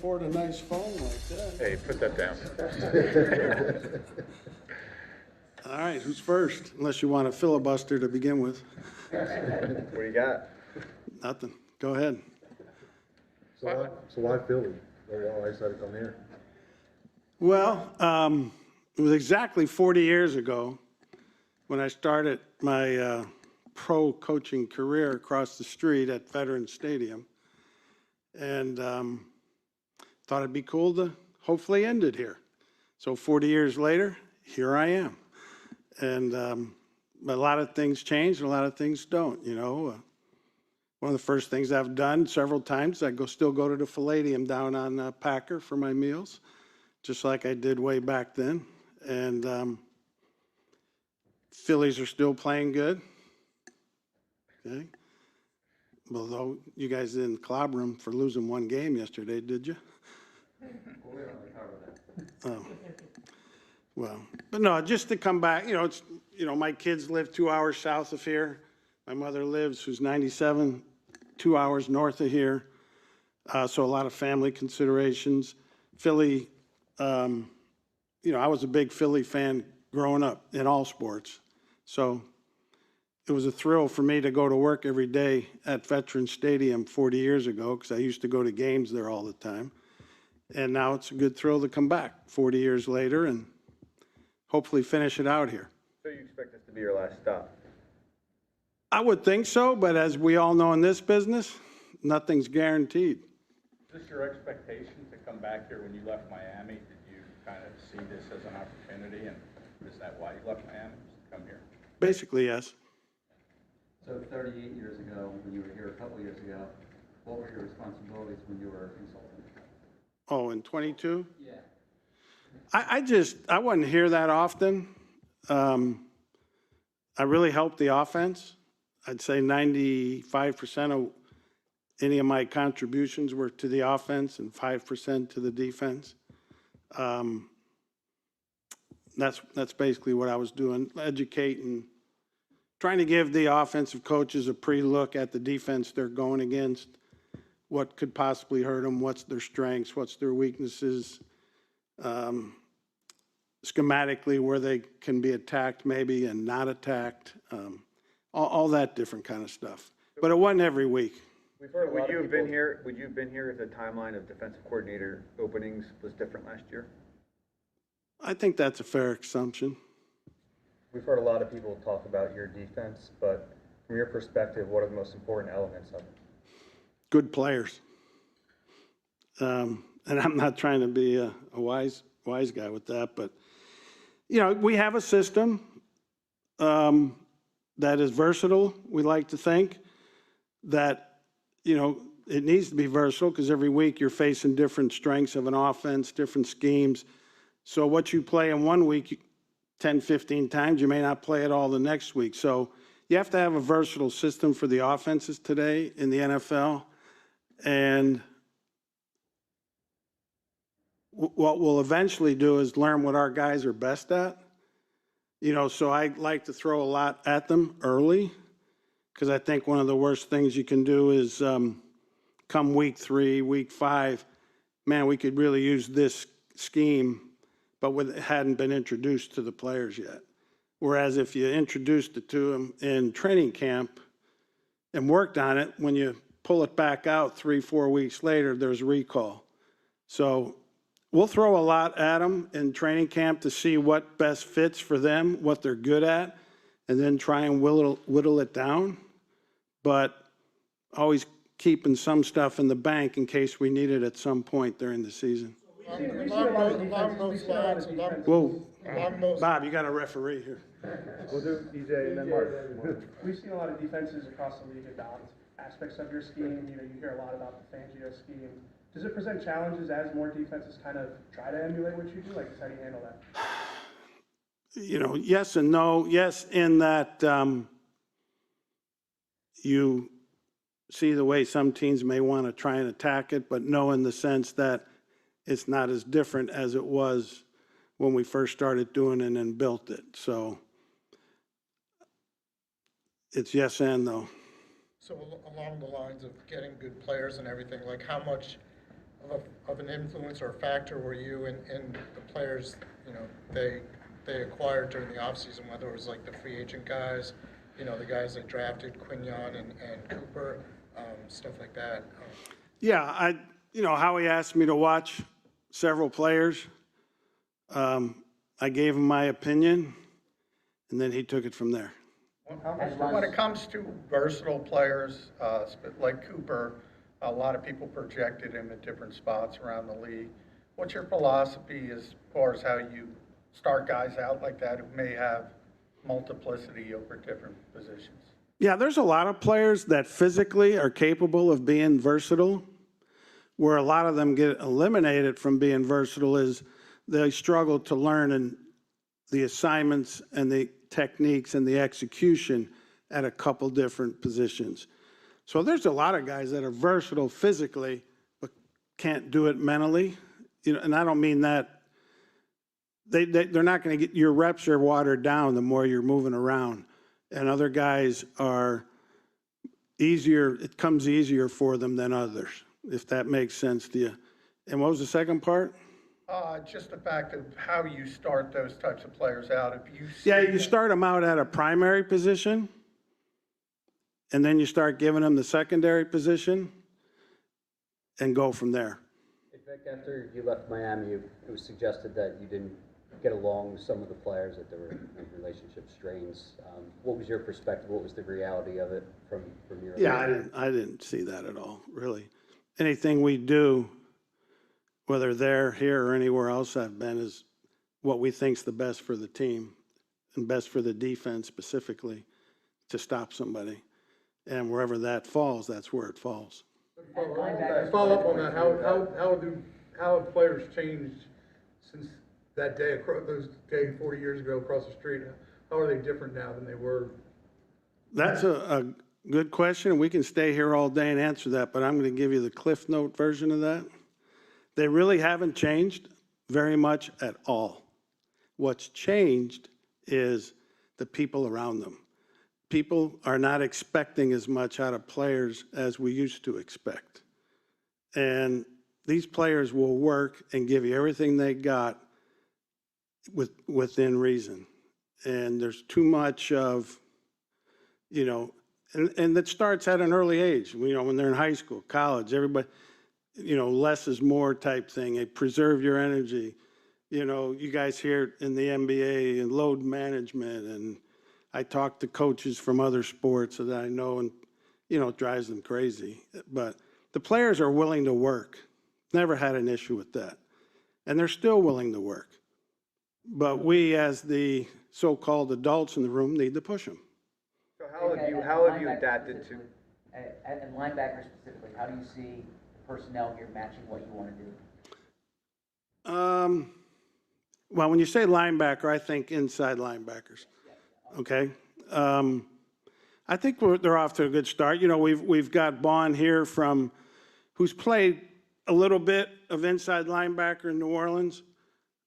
afford a nice phone like that. Hey, put that down. All right, who's first? Unless you want a filibuster to begin with. What do you got? Nothing. Go ahead. So why Philly? Why decided to come here? Well, it was exactly 40 years ago when I started my pro coaching career across the street at Veterans Stadium. And thought it'd be cool to hopefully end it here. So 40 years later, here I am. And a lot of things change and a lot of things don't, you know. One of the first things I've done several times, still go to the Palladium down on Packer for my meals, just like I did way back then. And Phillies are still playing good. Okay. Although you guys didn't clobber them for losing one game yesterday, did you? Oh. Well, but no, just to come back, my kids live 2 hours south of here. My mother lives, who's 97, 2 hours north of here. So a lot of family considerations. Philly, I was a big Philly fan growing up in all sports. So it was a thrill for me to go to work every day at Veterans Stadium 40 years ago because I used to go to games there all the time. And now it's a good thrill to come back 40 years later and hopefully finish it out here. So you expect this to be your last stop? I would think so, but as we all know in this business, nothing's guaranteed. Is this your expectation to come back here when you left Miami? Did you kind of see this as an opportunity, and is that why you left Miami, to come here? Basically, yes. So 38 years ago, when you were here a couple years ago, what were your responsibilities when you were a consultant? Oh, in 22? Yeah. I wasn't here that often. I really helped the offense. I'd say 95% of any of my contributions were to the offense and 5% to the defense. That's basically what I was doing, educating, trying to give the offensive coaches a pre-look at the defense they're going against, what could possibly hurt them, what's their strengths, what's their weaknesses, schematically where they can be attacked maybe and not attacked, all that different kind of stuff. But it wasn't every week. We've heard would you have been here if the timeline of defensive coordinator openings was different last year? I think that's a fair assumption. We've heard a lot of people talk about your defense, but from your perspective, what are the most important elements of it? Good players. And I'm not trying to be a wise guy with that, but, we have a system that is versatile, we like to think, that, it needs to be versatile because every week you're facing different strengths of an offense, different schemes. So what you play in one week, 10, 15 times, you may not play it all the next week. So you have to have a versatile system for the offenses today in the NFL. And what we'll eventually do is learn what our guys are best at. So I like to throw a lot at them early because I think one of the worst things you can do is come week 3, week 5, man, we could really use this scheme, but it hadn't been introduced to the players yet. Whereas if you introduced it to them in training camp and worked on it, when you pull it back out 3-4 weeks later, there's recall. So we'll throw a lot at them in training camp to see what best fits for them, what they're good at, and then try and whittle it down. But always keeping some stuff in the bank in case we need it at some point during the season. Whoa, Bob, you got a referee here. We'll do DJ and then Mark. We've seen a lot of defenses across the league adopt aspects of your scheme. You hear a lot about the Fangio scheme. Does it present challenges as more defenses kind of try to emulate what you do? Like, how do you handle that? Yes and no. Yes, in that you see the way some teams may want to try and attack it, but no in the sense that it's not as different as it was when we first started doing it and built it. So it's yes and no. So along the lines of getting good players and everything, like how much of an influence or a factor were you in the players, you know, they acquired during the offseason, whether it was like the free agent guys, you know, the guys they drafted, Quignon and Cooper, stuff like that? Yeah, Howie asked me to watch several players. I gave him my opinion, and then he took it from there. When it comes to versatile players, like Cooper, a lot of people projected him at different spots around the league. What's your philosophy as far as how you start guys out like that who may have multiplicity over different positions? Yeah, there's a lot of players that physically are capable of being versatile. Where a lot of them get eliminated from being versatile is they struggle to learn and the assignments and the techniques and the execution at a couple different positions. So there's a lot of guys that are versatile physically, but can't do it mentally. You know, and I don't mean that they're not going to get, your reps are watered down the more you're moving around. And other guys are easier, it comes easier for them than others, if that makes sense to you. And what was the second part? Just the fact of how you start those types of players out. If you see Yeah, you start them out at a primary position, and then you start giving them the secondary position, and go from there. Hey, Vic, after you left Miami, it was suggested that you didn't get along with some of the players, that there were relationship strains. What was your perspective? What was the reality of it from your? Yeah, I didn't see that at all, really. Anything we do, whether they're here or anywhere else I've been, is what we think's the best for the team and best for the defense specifically to stop somebody. And wherever that falls, that's where it falls. Follow up on that, how have players changed since that day, those days 40 years ago across the street? How are they different now than they were? That's a good question. We can stay here all day and answer that, but I'm going to give you the Cliff Note version of that. They really haven't changed very much at all. What's changed is the people around them. People are not expecting as much out of players as we used to expect. And these players will work and give you everything they got within reason. And there's too much of, and that starts at an early age, when they're in high school, college, everybody, less is more type thing. They preserve your energy. You guys hear in the NBA and load management, and I talk to coaches from other sports that I know, and, it drives them crazy. But the players are willing to work. Never had an issue with that. And they're still willing to work. But we, as the so-called adults in the room, need to push them. So how have you adapted to? And linebackers specifically, how do you see the personnel here matching what you want to do? Well, when you say linebacker, I think inside linebackers. Okay. I think they're off to a good start. We've got Bond here who's played a little bit of inside linebacker in New Orleans.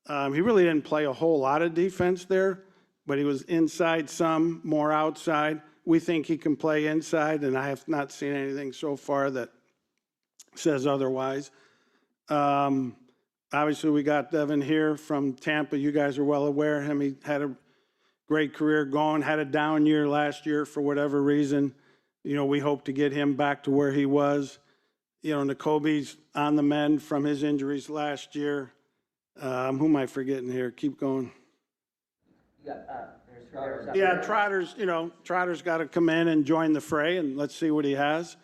He really didn't play a whole lot of defense there, but he was inside some, more outside. We think he can play inside, and I have not seen anything so far that says otherwise. Obviously, we got Devin here from Tampa. You guys are well aware of him. He had a great career going, had a down year last year for whatever reason. We hope to get him back to where he was. N'Kobe's on the mend from his injuries last year. Who am I forgetting here? Keep going. There's Trotters. Yeah, Trotter's got to come in and join the fray, and let's see what he has.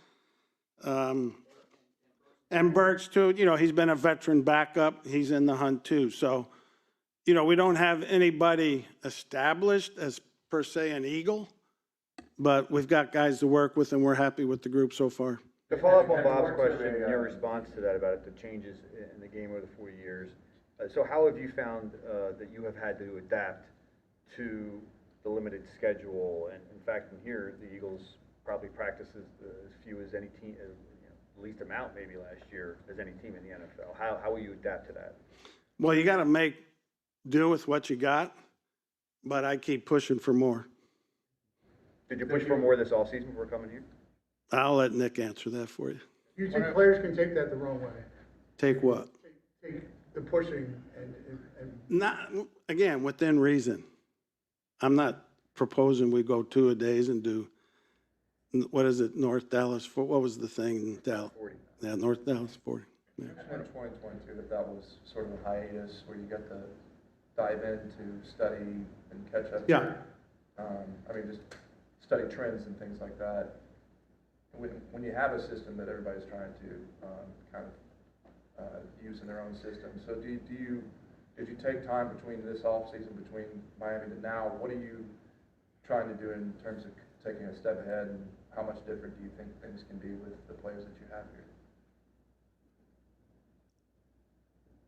And Burks, too, he's been a veteran backup. He's in the hunt, too. So, we don't have anybody established as, per se, an Eagle, but we've got guys to work with, and we're happy with the group so far. To follow up on Bob's question, your response to that about the changes in the game over the 40 years. So how have you found that you have had to adapt to the limited schedule? And in fact, in here, the Eagles probably practiced as few as any team, least amount maybe last year as any team in the NFL. How will you adapt to that? Well, you got to make do with what you got, but I keep pushing for more. Did you push for more this offseason before coming here? I'll let Nick answer that for you. You think players can take that the wrong way? Take what? Take the pushing and Not, again, within reason. I'm not proposing we go 2-a-days and do, what is it, North Dallas, what was the thing in Dallas? 40. Yeah, North Dallas 40. Yeah. In 2022, that was sort of a hiatus where you got to dive in to study and catch up. Yeah. I mean, just study trends and things like that. When you have a system that everybody's trying to kind of use in their own system, so did you take time between this off season, between Miami to now? What are you trying to do in terms of taking a step ahead, and how much different do you think things can be with the players that you have here?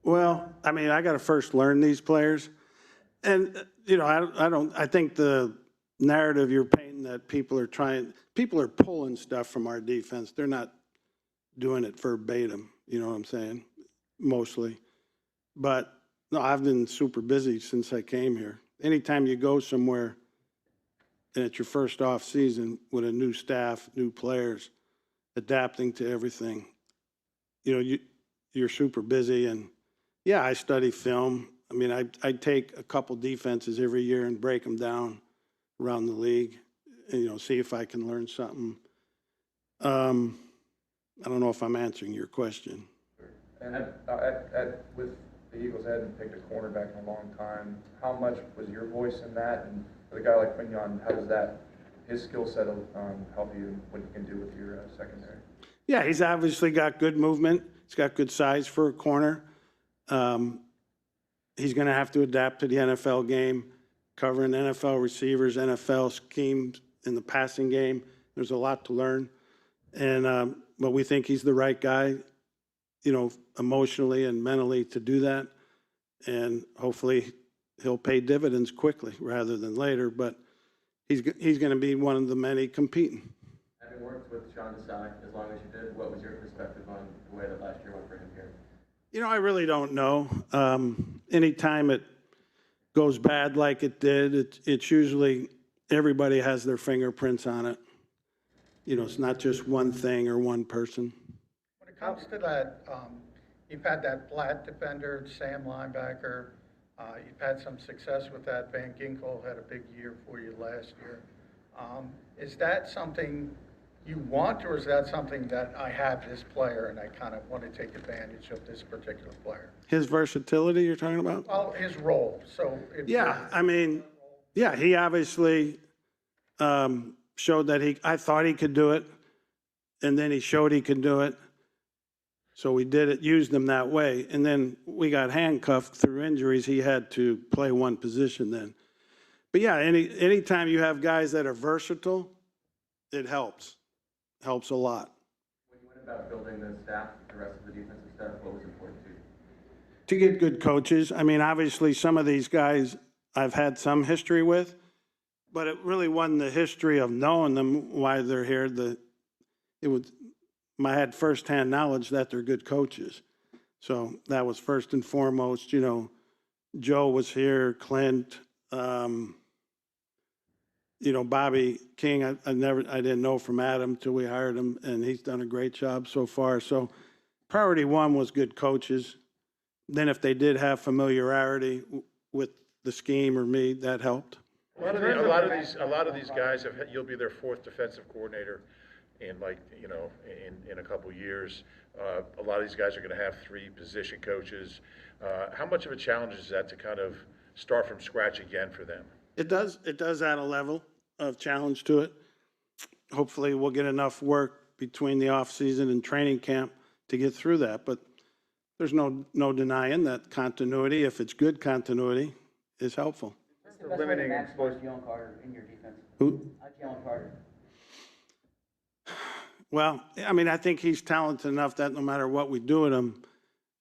Well, I mean, I got to first learn these players. And, you know, I think the narrative you're painting that people are pulling stuff from our defense. They're not doing it verbatim, you know what I'm saying? Mostly. But, no, I've been super busy since I came here. Anytime you go somewhere and it's your first off season with a new staff, new players, adapting to everything, you know, you're super busy. And, yeah, I study film. I mean, I take a couple defenses every year and break them down around the league, and, you know, see if I can learn something. I don't know if I'm answering your question. And with the Eagles hadn't picked a cornerback in a long time, how much was your voice in that? And for a guy like Quignon, how does his skill set help you what you can do with your secondary? Yeah, he's obviously got good movement. He's got good size for a corner. He's going to have to adapt to the NFL game, covering NFL receivers, NFL schemes in the passing game. There's a lot to learn. And, but we think he's the right guy, you know, emotionally and mentally to do that. And hopefully he'll pay dividends quickly rather than later, but he's going to be one of the many competing. Having worked with Sean Desai as long as you did, what was your perspective on the way that last year went for him here? You know, I really don't know. Anytime it goes bad like it did, it's usually everybody has their fingerprints on it. You know, it's not just one thing or one person. When it comes to that, you've had that flat defender, Sam linebacker. You've had some success with that. Van Ginkel had a big year for you last year. Is that something you want, or is that something that I have this player and I kind of want to take advantage of this particular player? His versatility you're talking about? Well, his role. So Yeah, I mean, yeah, he obviously showed that I thought he could do it, and then he showed he could do it. So we did it, used him that way. And then we got handcuffed through injuries. He had to play one position then. But yeah, anytime you have guys that are versatile, it helps. Helps a lot. When you went about building the staff, the rest of the defensive staff, what was important to you? To get good coaches. I mean, obviously, some of these guys I've had some history with, but it really wasn't the history of knowing them, why they're here. I had firsthand knowledge that they're good coaches. So that was first and foremost. You know, Joe was here, Clint, you know, Bobby King, I didn't know from Adam till we hired him, and he's done a great job so far. So priority one was good coaches. Then if they did have familiarity with the scheme or me, that helped. A lot of these guys you'll be their fourth defensive coordinator in in a couple years. A lot of these guys are going to have 3 position coaches. How much of a challenge is that to kind of start from scratch again for them? It does add a level of challenge to it. Hopefully we'll get enough work between the off season and training camp to get through that. But there's no denying that continuity, if it's good continuity, is helpful. What's the best way to maximize Jalen Carter in your defense? Who? Jalen Carter. Well, I mean, I think he's talented enough that no matter what we do with him,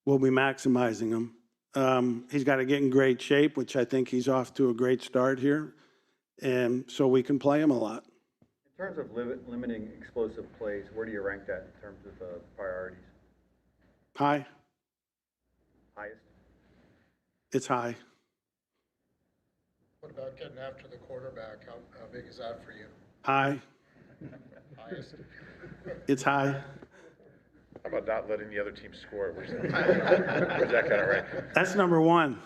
we'll be maximizing him. He's got to get in great shape, which I think he's off to a great start here, and so we can play him a lot. In terms of limiting explosive plays, where do you rank that in terms of priorities? High. Highest? It's high. What about getting after the quarterback? How big is that for you? High. Highest? It's high. How about not letting the other team score? Where's that kind of rank? That's number one.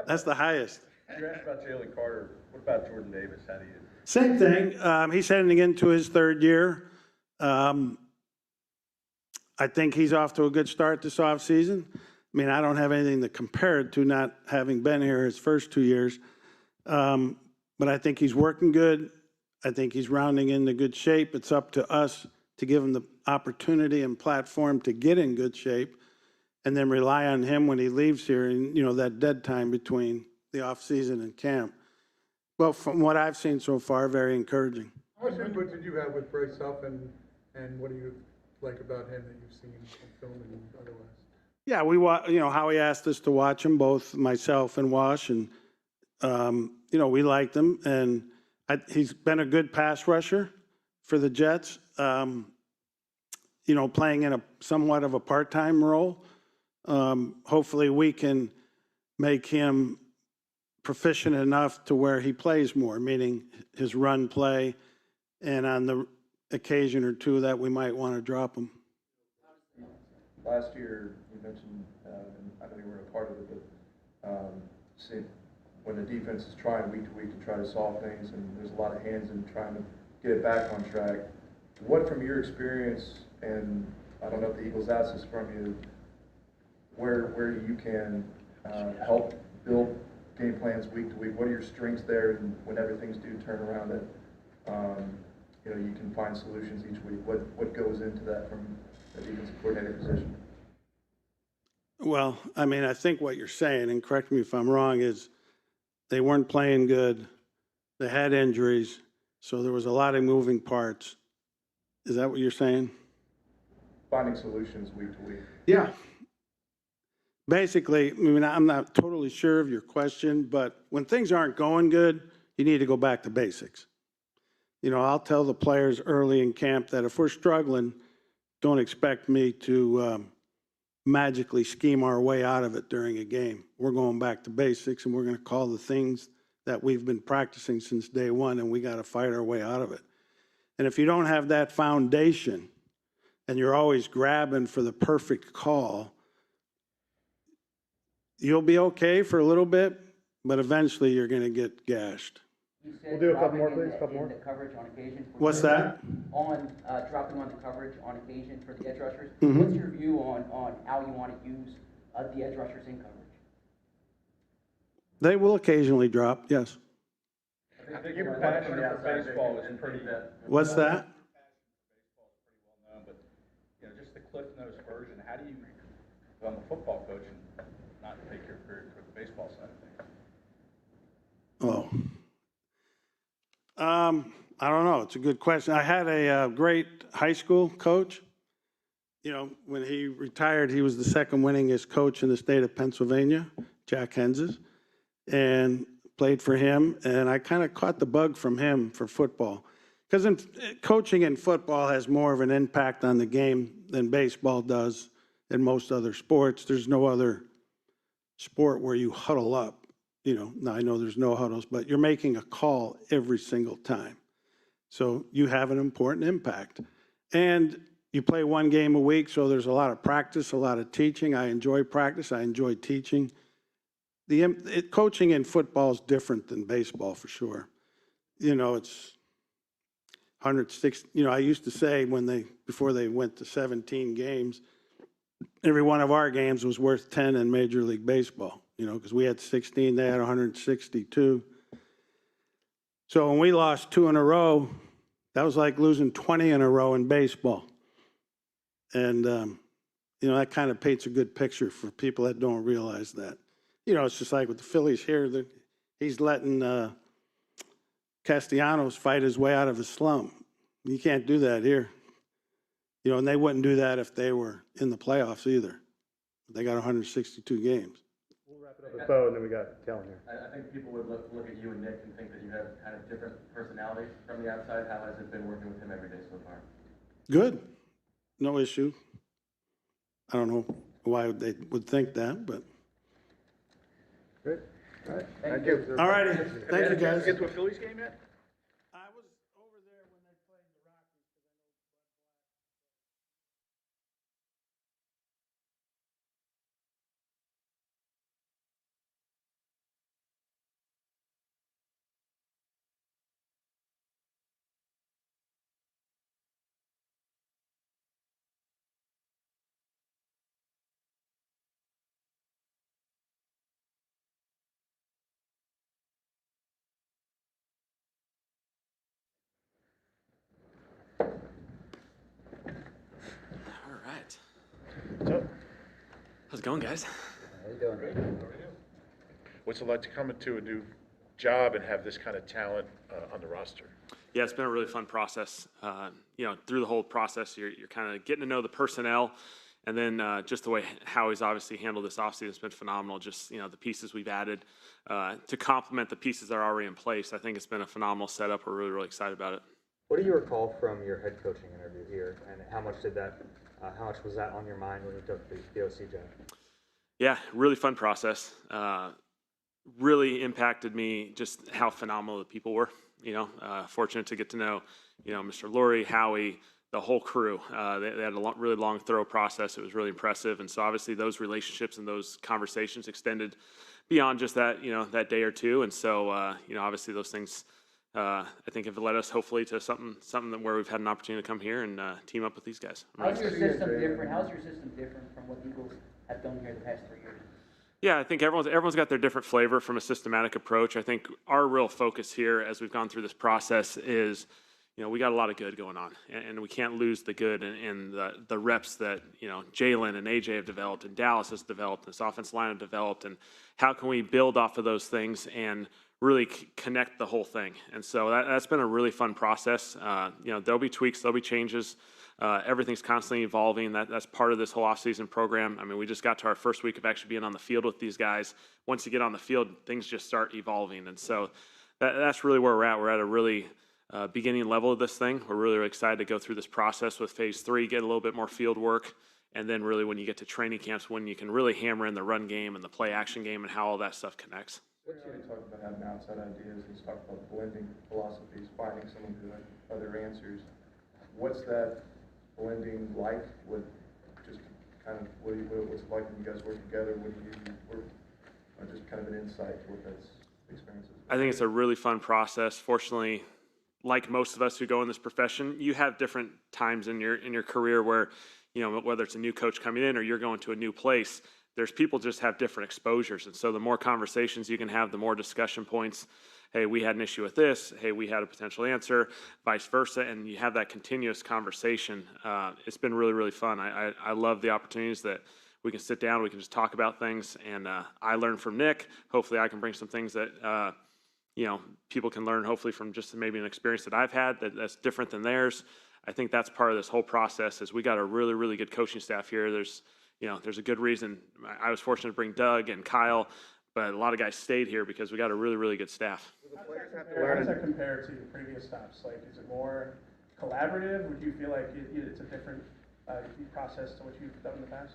That's the highest. You asked about Jalen Carter. What about Jordan Davis? How do you? Same thing. He's heading into his third year. I think he's off to a good start this offseason. I mean, I don't have anything to compare it to, not having been here his first 2 years. But I think he's working good. I think he's rounding into good shape. It's up to us to give him the opportunity and platform to get in good shape, and then rely on him when he leaves here and, that dead time between the offseason and camp. Well, from what I've seen so far, very encouraging. How much input did you have with Bryce Huff, and what do you like about him that you've seen on film and otherwise? Yeah, Howie asked us to watch him, both myself and Wash, and, we liked him. And he's been a good pass rusher for the Jets, playing in a somewhat of a part-time role. Hopefully we can make him proficient enough to where he plays more, meaning his run play, and on the occasion or two that we might want to drop him. Last year, you mentioned, and I know you weren't a part of it, but when the defense is trying week to week to try to solve things, and there's a lot of hands in trying to get it back on track, what from your experience, and I don't know if the Eagles ask this from you, where you can help build game plans week to week? What are your strengths there, and when everything's do turn around that you can find solutions each week? What goes into that from the defensive coordinator position? Well, I mean, I think what you're saying, and correct me if I'm wrong, is they weren't playing good. They had injuries, so there was a lot of moving parts. Is that what you're saying? Finding solutions week to week. Yeah. Basically, I mean, I'm not totally sure of your question, but when things aren't going good, you need to go back to basics. I'll tell the players early in camp that if we're struggling, don't expect me to magically scheme our way out of it during a game. We're going back to basics, and we're going to call the things that we've been practicing since day one, and we got to fight our way out of it. And if you don't have that foundation, and you're always grabbing for the perfect call, you'll be okay for a little bit, but eventually you're going to get gashed. We'll do a couple more, please. Couple more. The coverage on occasion. What's that? On dropping on the coverage on occasion for the edge rushers. Mm-hmm. What's your view on how you want to use the edge rushers in coverage? They will occasionally drop, yes. I think your passion for baseball is pretty. What's that? But just the Cliff Notes version. How do you, on the football coach, and not take your career for the baseball side of things? Oh. I don't know. It's a good question. I had a great high school coach. When he retired, he was the second winningest coach in the state of Pennsylvania, Jack Henses, and played for him. And I kind of caught the bug from him for football. Because coaching in football has more of an impact on the game than baseball does in most other sports. There's no other sport where you huddle up. Now I know there's no huddles, but you're making a call every single time. So you have an important impact. And you play one game a week, so there's a lot of practice, a lot of teaching. I enjoy practice. I enjoy teaching. Coaching in football is different than baseball for sure. It's 160. I used to say before they went to 17 games, every one of our games was worth 10 in Major League Baseball. Because we had 16, they had 162. So when we lost 2 in a row, that was like losing 20 in a row in baseball. And, that kind of paints a good picture for people that don't realize that. It's just like with the Phillies here, he's letting Castellanos fight his way out of a slump. You can't do that here. And they wouldn't do that if they were in the playoffs either. They got 162 games. With Bo, and then we got Kellen here. I think people would look at you and Nick and think that you have kind of different personalities from the outside. How has it been working with him every day so far? Good. No issue. I don't know why they would think that, but. Good. All right. Thank you. All righty. Thank you, guys. Get to a Phillies game yet? How's it going, guys? How you doing? What's it like to come into a new job and have this kind of talent on the roster? Yeah, it's been a really fun process. Through the whole process, you're kind of getting to know the personnel, and then just the way Howie's obviously handled this offseason has been phenomenal. Just, the pieces we've added to complement the pieces that are already in place. I think it's been a phenomenal setup. We're really, really excited about it. What do you recall from your head coaching interview here, and how much was that on your mind when you took the OC job? Yeah, really fun process. Really impacted me just how phenomenal the people were. Fortunate to get to know, Mr. Lurie, Howie, the whole crew. They had a really long, thorough process. It was really impressive. And so obviously those relationships and those conversations extended beyond just that, that day or two. And so, obviously those things, I think have led us hopefully to something where we've had an opportunity to come here and team up with these guys. How's your system different? How's your system different from what the Eagles have done here the past 3 years? Yeah, I think everyone's got their different flavor from a systematic approach. I think our real focus here as we've gone through this process is, we got a lot of good going on, and we can't lose the good and the reps that, Jalen and AJ have developed and Dallas has developed and this offensive line have developed, and how can we build off of those things and really connect the whole thing. And so that's been a really fun process. There'll be tweaks, there'll be changes. Everything's constantly evolving. That's part of this whole offseason program. I mean, we just got to our first week of actually being on the field with these guys. Once you get on the field, things just start evolving. And so that's really where we're at. We're at a really beginning level of this thing. We're really, really excited to go through this process with phase 3, get a little bit more field work. And then really when you get to training camps, when you can really hammer in the run game and the play action game and how all that stuff connects. What's you talk about having outside ideas, he's talked about blending philosophies, finding someone who had other answers. What's that blending like with just kind of what's it like when you guys work together? What do you work, just kind of an insight to what that's experience is? I think it's a really fun process. Fortunately, like most of us who go in this profession, you have different times in your career where, whether it's a new coach coming in or you're going to a new place, there's people just have different exposures. And so the more conversations you can have, the more discussion points. Hey, we had an issue with this. Hey, we had a potential answer, vice versa. And you have that continuous conversation. It's been really, really fun. I love the opportunities that we can sit down, we can just talk about things. And I learned from Nick. Hopefully I can bring some things that, people can learn hopefully from just maybe an experience that I've had that's different than theirs. I think that's part of this whole process is we got a really, really good coaching staff here. There's a good reason. I was fortunate to bring Doug and Kyle, but a lot of guys stayed here because we got a really, really good staff. How does that compare to previous stops? Like, is it more collaborative? Would you feel like it's a different process to what you've done in the past?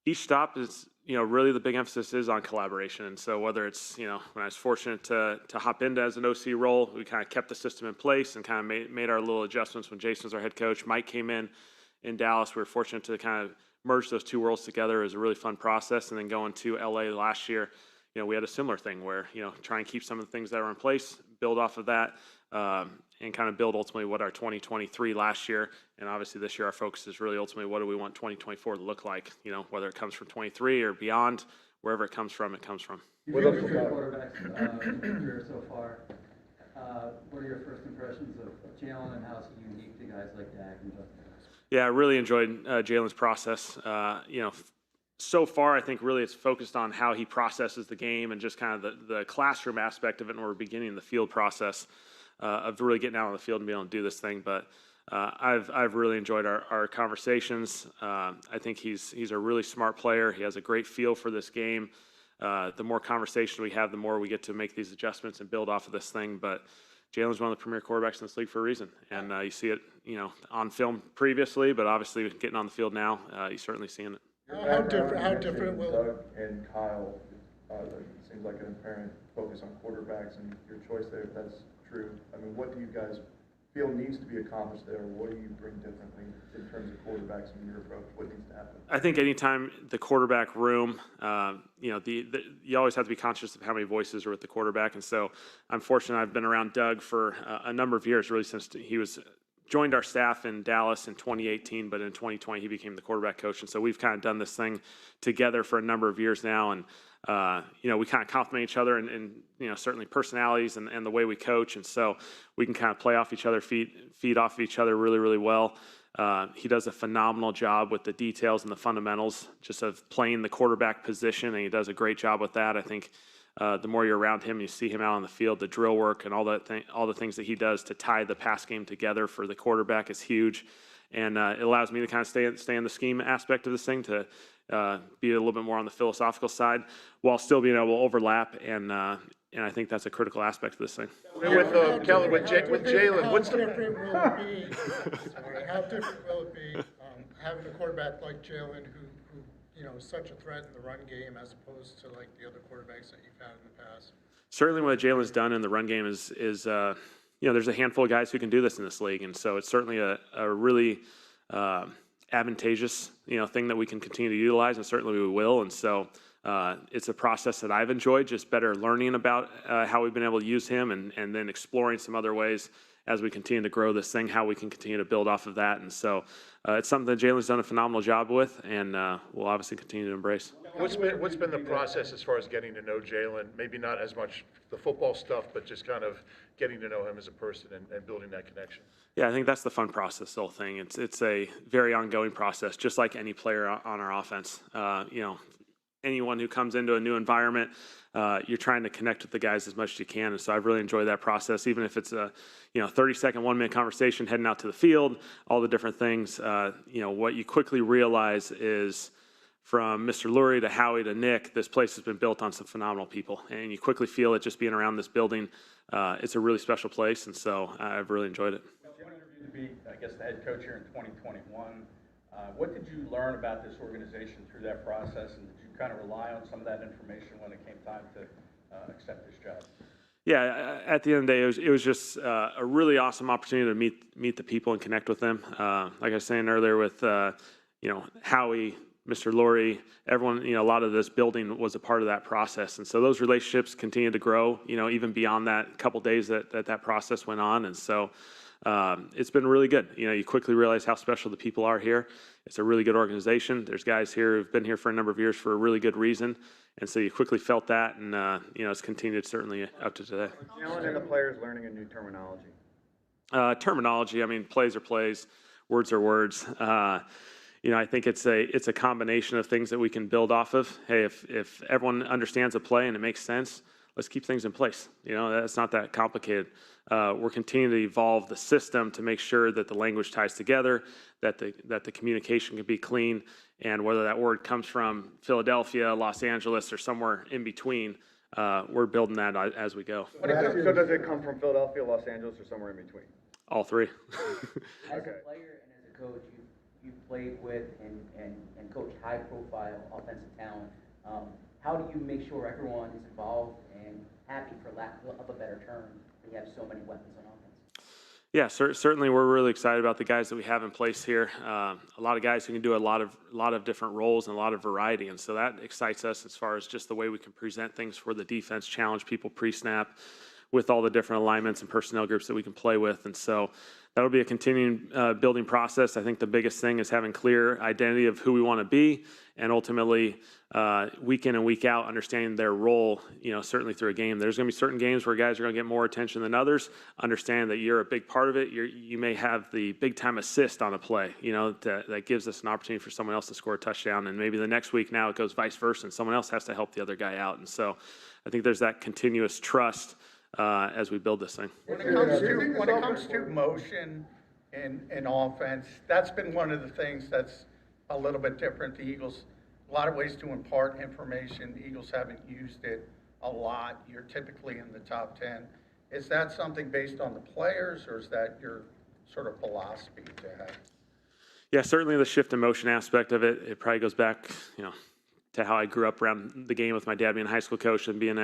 Each stop is, really the big emphasis is on collaboration. And so whether it's, when I was fortunate to hop into as an OC role, we kind of kept the system in place and kind of made our little adjustments when Jason was our head coach. Mike came in Dallas. We were fortunate to kind of merge those two worlds together. It was a really fun process. And then going to LA last year, we had a similar thing where, try and keep some of the things that were in place, build off of that, and kind of build ultimately what our 2023 last year. And obviously this year our focus is really ultimately what do we want 2024 to look like, whether it comes from 23 or beyond, wherever it comes from, it comes from. You've been with your quarterbacks in your career so far. What are your first impressions of Jalen and how is he unique to guys like Dak and Justin? Yeah, I really enjoyed Jalen's process. So far, I think really it's focused on how he processes the game and just kind of the classroom aspect of it, and we're beginning the field process of really getting out on the field and being able to do this thing. But I've really enjoyed our conversations. I think he's a really smart player. He has a great feel for this game. The more conversation we have, the more we get to make these adjustments and build off of this thing. But Jalen's one of the premier quarterbacks in this league for a reason, and you see it, on film previously, but obviously getting on the field now, you're certainly seeing it. How different will Doug and Kyle, it seems like an apparent focus on quarterbacks and your choice there, if that's true. I mean, what do you guys feel needs to be accomplished there? What do you bring differently in terms of quarterbacks and your approach? What needs to happen? I think anytime the quarterback room, you always have to be conscious of how many voices are with the quarterback. And so I'm fortunate I've been around Doug for a number of years, really since he joined our staff in Dallas in 2018, but in 2020 he became the quarterback coach. And so we've kind of done this thing together for a number of years now. And, we kind of complement each other and certainly personalities and the way we coach. And so we can kind of play off each other, feed off of each other really, really well. He does a phenomenal job with the details and the fundamentals, just of playing the quarterback position, and he does a great job with that. I think the more you're around him, you see him out on the field, the drill work and all the things that he does to tie the pass game together for the quarterback is huge. And it allows me to kind of stay in the scheme aspect of this thing, to be a little bit more on the philosophical side while still being able to overlap. And I think that's a critical aspect of this thing. With Kellen, with Jalen, what's the... How different will it be having a quarterback like Jalen who you know, is such a threat in the run game as opposed to like the other quarterbacks that you've had in the past? Certainly what Jalen's done in the run game is you know, there's a handful of guys who can do this in this league. And so it's certainly a really advantageous, you know, thing that we can continue to utilize, and certainly we will. And so it's a process that I've enjoyed, just better learning about how we've been able to use him, and then exploring some other ways as we continue to grow this thing, how we can continue to build off of that. And so it's something that Jalen's done a phenomenal job with, and we'll obviously continue to embrace. What's been the process as far as getting to know Jalen? Maybe not as much the football stuff, but just kind of getting to know him as a person and building that connection. Yeah, I think that's the fun process, the whole thing. It's a very ongoing process, just like any player on our offense. You know, anyone who comes into a new environment, you're trying to connect with the guys as much as you can. And so I've really enjoyed that process, even if it's a, you know, 30-second, 1-minute conversation heading out to the field, all the different things. You know, what you quickly realize is, from Mr. Lurie to Howie to Nick, this place has been built on some phenomenal people. And you quickly feel it just being around this building. It's a really special place, and so I've really enjoyed it. You interviewed to be, I guess, the head coach here in 2021. What did you learn about this organization through that process, and did you kind of rely on some of that information when it came time to accept this job? Yeah, at the end of the day, it was just a really awesome opportunity to meet the people and connect with them. Like I was saying earlier, with you know, Howie, Mr. Lurie, everyone, you know, a lot of this building was a part of that process. And so those relationships continue to grow, you know, even beyond that couple days that process went on. And so it's been really good. You know, you quickly realize how special the people are here. It's a really good organization. There's guys here who've been here for a number of years for a really good reason. And so you quickly felt that, and, you know, it's continued certainly up to today. Jalen and the players learning a new terminology. Terminology, I mean, plays are plays, words are words. You know, I think it's a combination of things that we can build off of. Hey, if everyone understands a play and it makes sense, let's keep things in place. You know, that's not that complicated. We're continuing to evolve the system to make sure that the language ties together, that the communication can be clean, and whether that word comes from Philadelphia, Los Angeles, or somewhere in between, we're building that as we go. So does it come from Philadelphia, Los Angeles, or somewhere in between? All three. As a player and as a coach, you played with and coached high-profile offensive talent. How do you make sure everyone is involved and happy, for lack of a better term, when you have so many weapons on offense? Yeah, certainly we're really excited about the guys that we have in place here. A lot of guys who can do a lot of different roles and a lot of variety, and so that excites us as far as just the way we can present things for the defense, challenge people pre-snap with all the different alignments and personnel groups that we can play with. And so that'll be a continuing building process. I think the biggest thing is having clear identity of who we want to be, and ultimately week in and week out understanding their role, you know, certainly through a game. There's going to be certain games where guys are going to get more attention than others. Understand that you're a big part of it. You may have the big time assist on a play, you know, that gives us an opportunity for someone else to score a touchdown, and maybe the next week now it goes vice versa and someone else has to help the other guy out. And so I think there's that continuous trust as we build this thing. When it comes to motion and offense, that's been one of the things that's a little bit different. The Eagles, a lot of ways to impart information. The Eagles haven't used it a lot. You're typically in the top 10. Is that something based on the players, or is that your sort of philosophy to have? Yeah, certainly the shift in motion aspect of it, it probably goes back, you know, to how I grew up around the game with my dad being a high school coach and being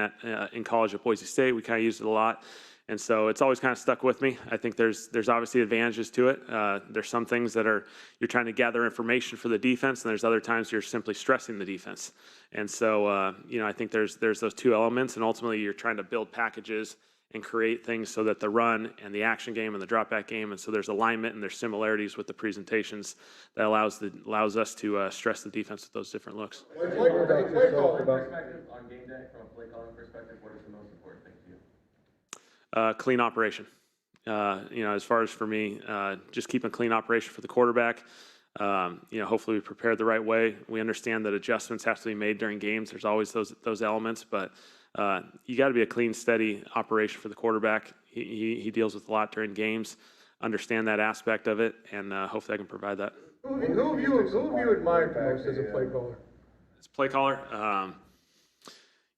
in college at Boise State. We kind of used it a lot. And so it's always kind of stuck with me. I think there's obviously advantages to it. There's some things that you're trying to gather information for the defense, and there's other times you're simply stressing the defense. And so, you know, I think there's those two elements, and ultimately you're trying to build packages and create things so that the run and the action game and the drop back game, and so there's alignment and there's similarities with the presentations that allows us to stress the defense with those different looks. From a play calling perspective, on game day, from a play calling perspective, what is the most important thing to you? Clean operation. as far as for me, just keeping a clean operation for the quarterback. Hopefully we prepared the right way. We understand that adjustments have to be made during games. There's always those elements, but you got to be a clean, steady operation for the quarterback. He deals with a lot during games. Understand that aspect of it, and hopefully I can provide that. Who have you admired the most as a play caller? As a play caller,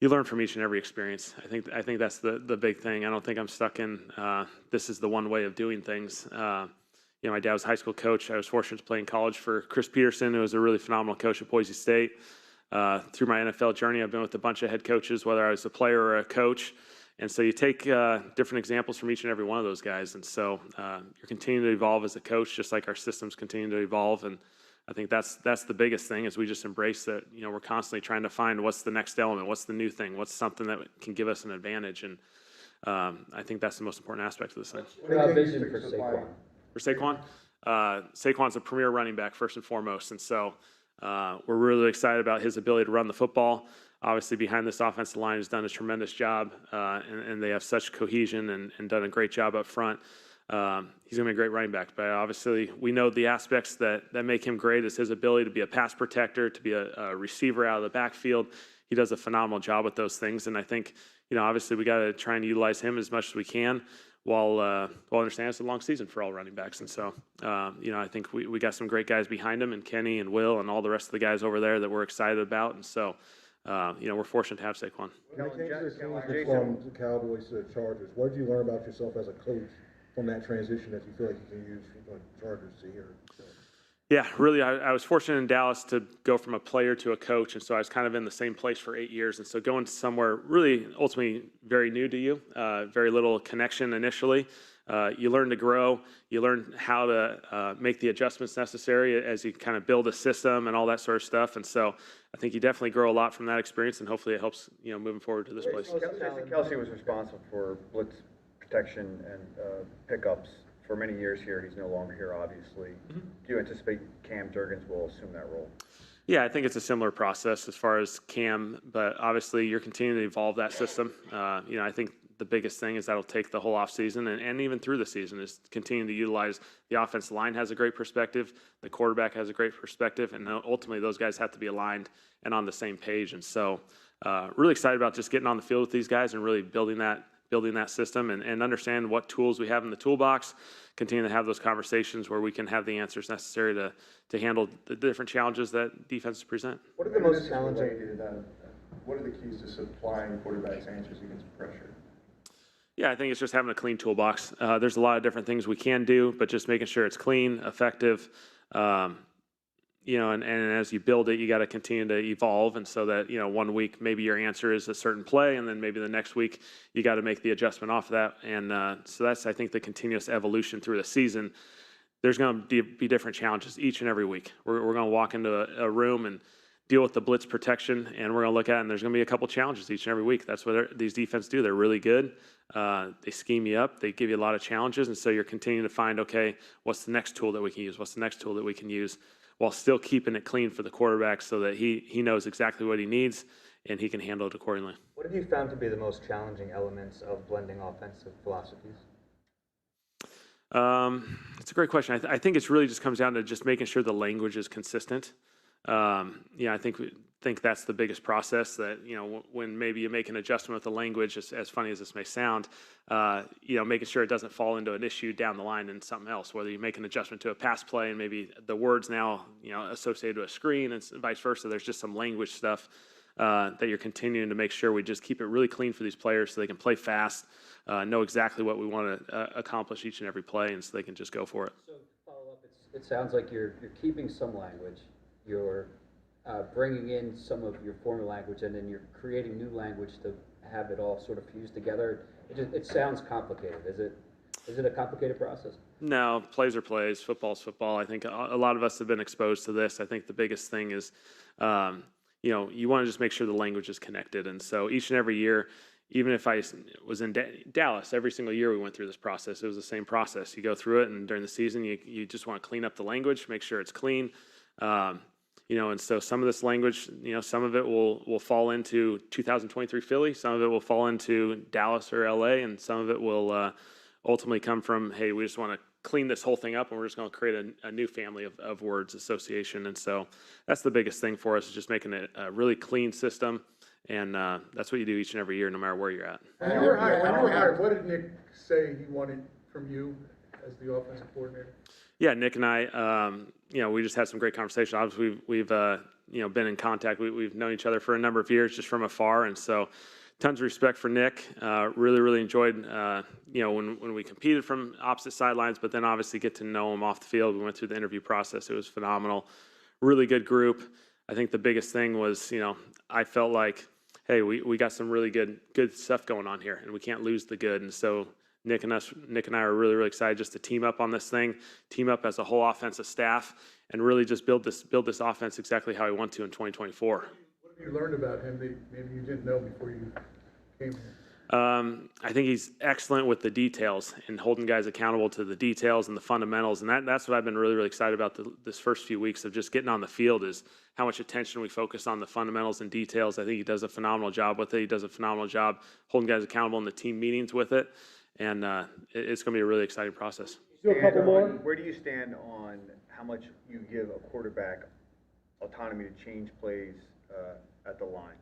you learn from each and every experience. I think that's the big thing. I don't think I'm stuck in this is the one way of doing things. My dad was a high school coach. I was fortunate to play in college for Chris Peterson, who was a really phenomenal coach at Boise State. Through my NFL journey, I've been with a bunch of head coaches, whether I was a player or a coach. And so you take different examples from each and every one of those guys. And so you're continuing to evolve as a coach, just like our systems continue to evolve. And I think that's the biggest thing is we just embrace that, we're constantly trying to find what's the next element, what's the new thing, what's something that can give us an advantage. And I think that's the most important aspect of this thing. Vision for Saquon. For Saquon, Saquon's a premier running back first and foremost. And so we're really excited about his ability to run the football. Obviously, behind this offensive line has done a tremendous job, and they have such cohesion and done a great job up front. He's going to be a great running back. But obviously, we know the aspects that make him great is his ability to be a pass protector, to be a receiver out of the backfield. He does a phenomenal job with those things. And I think, obviously, we got to try and utilize him as much as we can while understanding it's a long season for all running backs. And so, I think we got some great guys behind him, and Kenny and Will and all the rest of the guys over there that we're excited about. And so, we're fortunate to have Saquon. When it came to the change from the Cowboys to the Chargers, what did you learn about yourself as a coach from that transition that you feel like you can use from the Chargers to here? Yeah, really, I was fortunate in Dallas to go from a player to a coach, and so I was kind of in the same place for 8 years. And so going somewhere really ultimately very new to you, very little connection initially. You learn to grow. You learn how to make the adjustments necessary as you kind of build a system and all that sort of stuff. And so I think you definitely grow a lot from that experience, and hopefully it helps, moving forward to this place. Jason Kelsey was responsible for blitz protection and pickups for many years here. He's no longer here, obviously. Mm-hmm. Do you anticipate Cam Jurgens will assume that role? Yeah, I think it's a similar process as far as Cam, but obviously you're continuing to evolve that system. I think the biggest thing is that'll take the whole offseason and even through the season is continuing to utilize the offensive line has a great perspective, the quarterback has a great perspective, and ultimately those guys have to be aligned and on the same page. And so really excited about just getting on the field with these guys and really building that system and understand what tools we have in the toolbox, continue to have those conversations where we can have the answers necessary to handle the different challenges that defenses present. What are the most challenging? What are the keys to supplying quarterbacks answers against pressure? Yeah, I think it's just having a clean toolbox. There's a lot of different things we can do, but just making sure it's clean, effective, and as you build it, you got to continue to evolve. And so that, 1 week, maybe your answer is a certain play, and then maybe the next week you got to make the adjustment off of that. And so that's, I think, the continuous evolution through the season. There's going to be different challenges each and every week. We're going to walk into a room and deal with the blitz protection, and we're going to look at it, and there's going to be a couple challenges each and every week. That's what these defenses do. They're really good. They scheme you up. They give you a lot of challenges, and so you're continuing to find, okay, what's the next tool that we can use? What's the next tool that we can use? While still keeping it clean for the quarterback so that he knows exactly what he needs and he can handle it accordingly. What have you found to be the most challenging elements of blending offensive philosophies? It's a great question. I think it's really just comes down to just making sure the language is consistent. I think that's the biggest process that, when maybe you make an adjustment with the language, as funny as this may sound, making sure it doesn't fall into an issue down the line and something else, whether you make an adjustment to a pass play and maybe the words now, associated to a screen and vice versa. There's just some language stuff that you're continuing to make sure we just keep it really clean for these players so they can play fast, know exactly what we want to accomplish each and every play, and so they can just go for it. So follow up, it sounds like you're keeping some language, you're bringing in some of your former language, and then you're creating new language to have it all sort of fused together. It sounds complicated. Is it a complicated process? No, plays are plays. Football's football. I think a lot of us have been exposed to this. I think the biggest thing is, you want to just make sure the language is connected. And so each and every year, even if I was in Dallas, every single year we went through this process. It was the same process. You go through it, and during the season, you just want to clean up the language, make sure it's clean. And so some of this language, some of it will fall into 2023 Philly, some of it will fall into Dallas or LA, and some of it will ultimately come from, hey, we just want to clean this whole thing up and we're just going to create a new family of words association. And so that's the biggest thing for us, is just making it a really clean system. And that's what you do each and every year, no matter where you're at. When you were hired, what did Nick say he wanted from you as the offensive coordinator? Yeah, Nick and I, we just had some great conversation. Obviously, we've been in contact. We've known each other for a number of years, just from afar, and so tons of respect for Nick. Really enjoyed, when we competed from opposite sidelines, but then obviously get to know him off the field. We went through the interview process. It was phenomenal. Really good group. I think the biggest thing was, I felt like, hey, we got some really good stuff going on here, and we can't lose the good. And so Nick and I are really excited just to team up on this thing, team up as a whole offensive staff, and really just build this offense exactly how we want to in 2024. What have you learned about him that maybe you didn't know before you came here? I think he's excellent with the details and holding guys accountable to the details and the fundamentals. And that's what I've been really excited about this first few weeks of just getting on the field, is how much attention we focus on the fundamentals and details. I think he does a phenomenal job with it. He does a phenomenal job holding guys accountable in the team meetings with it. And it's going to be a really exciting process. Where do you stand on how much you give a quarterback autonomy to change plays at the line?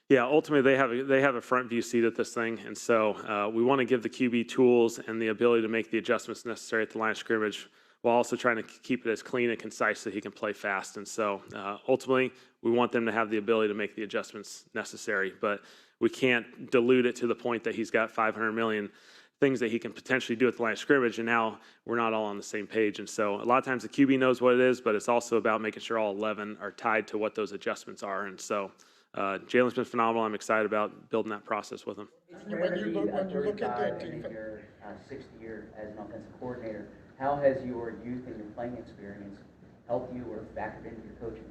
Yeah, ultimately they have a front view seat at this thing, and so we want to give the QB tools and the ability to make the adjustments necessary at the line of scrimmage, while also trying to keep it as clean and concise so he can play fast. And so ultimately, we want them to have the ability to make the adjustments necessary, but we can't dilute it to the point that he's got $500 million things that he can potentially do at the line of scrimmage, and now we're not all on the same page. And so a lot of times the QB knows what it is, but it's also about making sure all 11 are tied to what those adjustments are. And so Jalen's been phenomenal. I'm excited about building that process with him. When you look at the defense, your sixth year as an offensive coordinator, how has your youth and your playing experience helped you or factored into your coaching?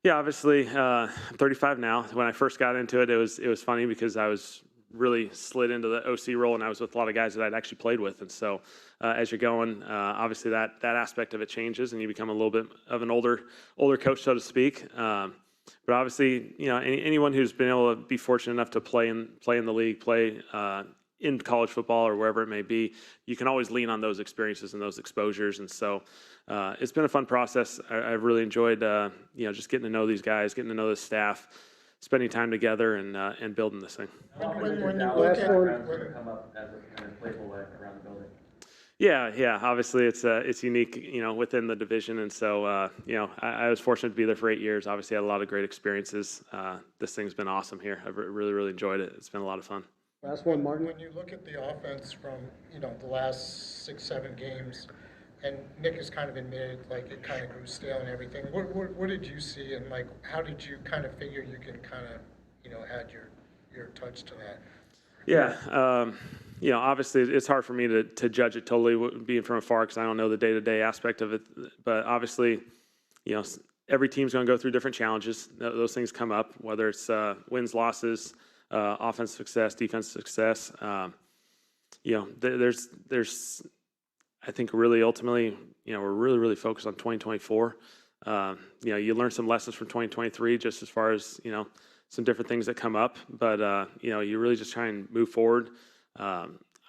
Yeah, obviously, I'm 35 now. When I first got into it, it was funny because I was really slid into the OC role, and I was with a lot of guys that I'd actually played with. And so as you're going, obviously that aspect of it changes, and you become a little bit of an older coach, so to speak. But obviously, anyone who's been able to be fortunate enough to play in the league, play in college football or wherever it may be, you can always lean on those experiences and those exposures. And so it's been a fun process. I've really enjoyed, just getting to know these guys, getting to know the staff, spending time together, and building this thing. When you look at come up as a kind of playful way around the building. Yeah. Obviously, it's unique, within the division, and so I was fortunate to be there for 8 years. Obviously, had a lot of great experiences. This thing's been awesome here. I've really enjoyed it. It's been a lot of fun. Last one, Martin. When you look at the offense from the last 6-7 games, and Nick has kind of admitted like it kind of grew stale and everything. What did you see, and like how did you kind of figure you can kind of add your touch to that? Yeah. Obviously it's hard for me to judge it totally being from afar because I don't know the day-to-day aspect of it. But obviously, every team's going to go through different challenges. Those things come up, whether it's wins, losses, offensive success, defensive success. There's I think really ultimately, we're really focused on 2024. You learn some lessons from 2023 just as far as, some different things that come up. But, you really just try and move forward. I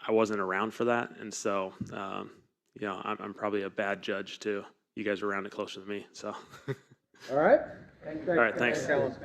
wasn't around for that. And so, I'm probably a bad judge too. You guys are around it closer than me. So. All right. All right, thanks. Thanks.